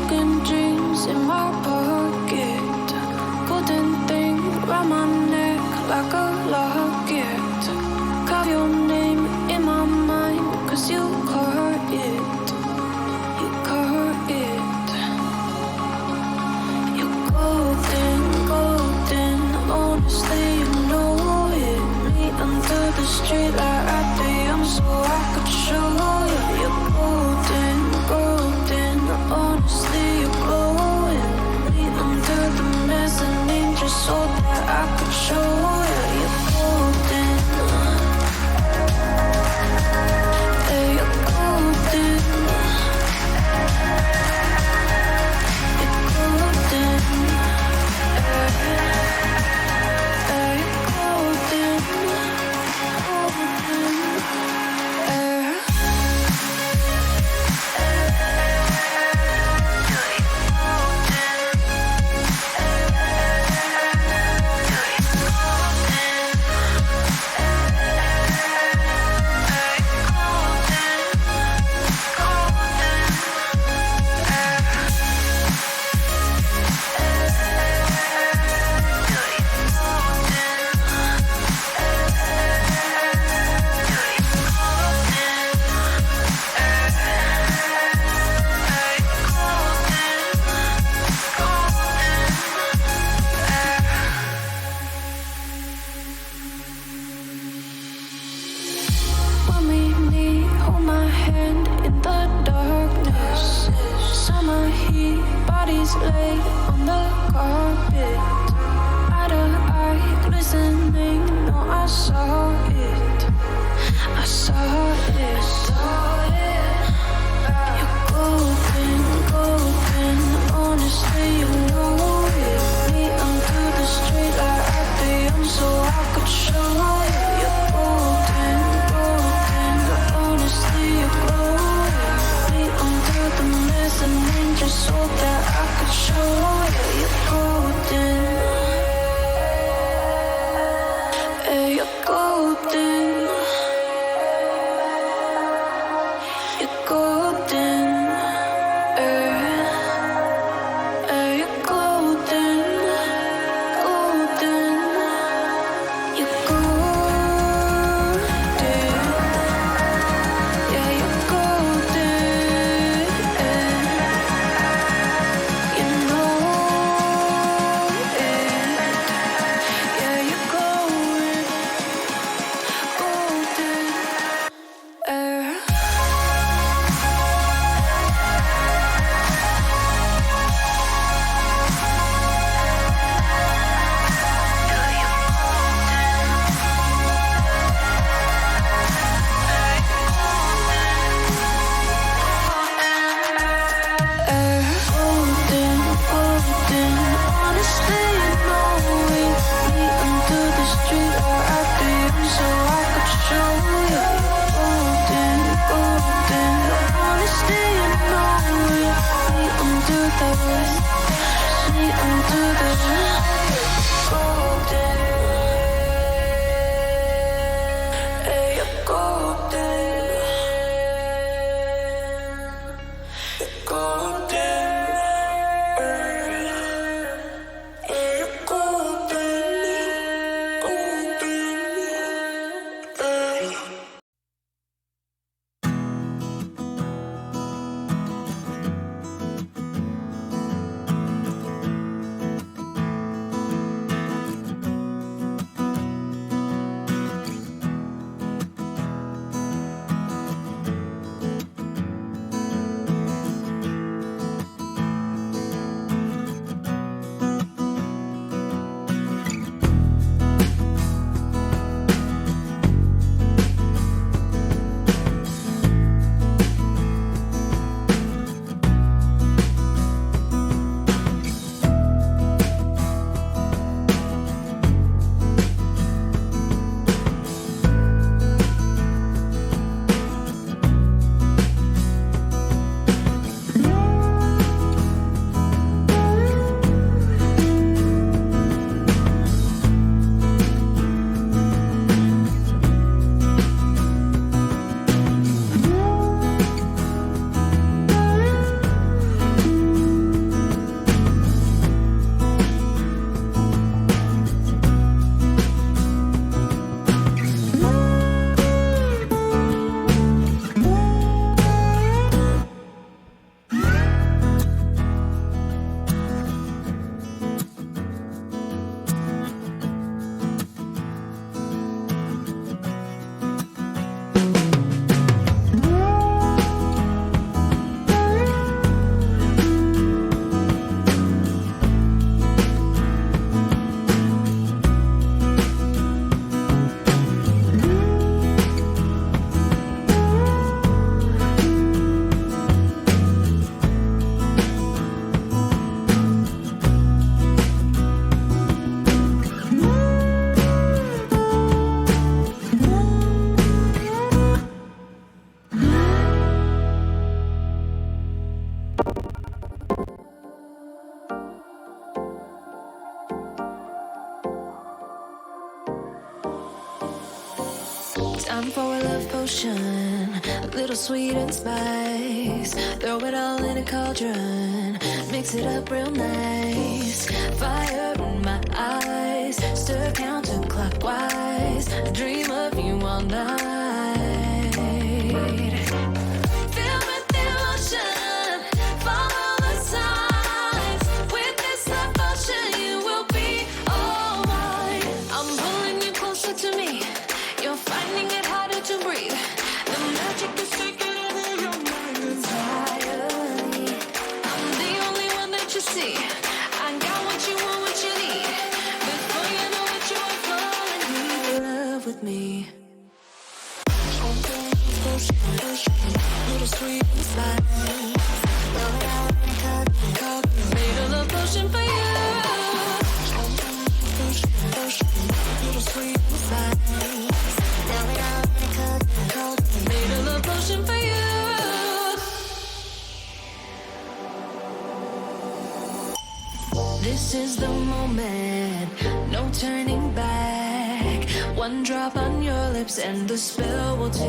broken dreams in my pocket. Golden thing round my neck like a locket. Carve your name in my mind, 'cause you caught it. You caught it. You're golden, golden. Honestly, you know it. Meet under the street light at the so I could show you. You're golden, golden. Honestly, you're glowing. Meet under the mezzanine just so that I could show you. You're golden. Yeah, you're golden. You're golden. Yeah, you're golden. Golden. When we meet, hold my hand in the darkness. Summer heat, bodies lay on the carpet. Eye to eye, glistening, no, I saw it. I saw it. You're golden, golden. Honestly, you know it. Meet under the street light at the so I could show you. You're golden, golden. Honestly, you're glowing. Meet under the mezzanine just so that I could show you. You're golden. Yeah, you're golden. a love potion, a little sweet and spice. Throw it all in a cauldron, mix it up real nice. Fire in my eyes, stir counterclockwise. I dream of you all night. Feel with devotion, follow the signs. With this devotion, you will be all mine. I'm pulling you closer to me. You're finding it harder to breathe. The magic is taking over your mind entirely. I'm the only one that you see. I got what you want, what you need. Before you know it, you are falling in love with me. Little sweet and spice. Made a love potion for you. Little sweet and spice. Made a love potion for you. This is the moment, no turning back. One drop on your lips and the spell will take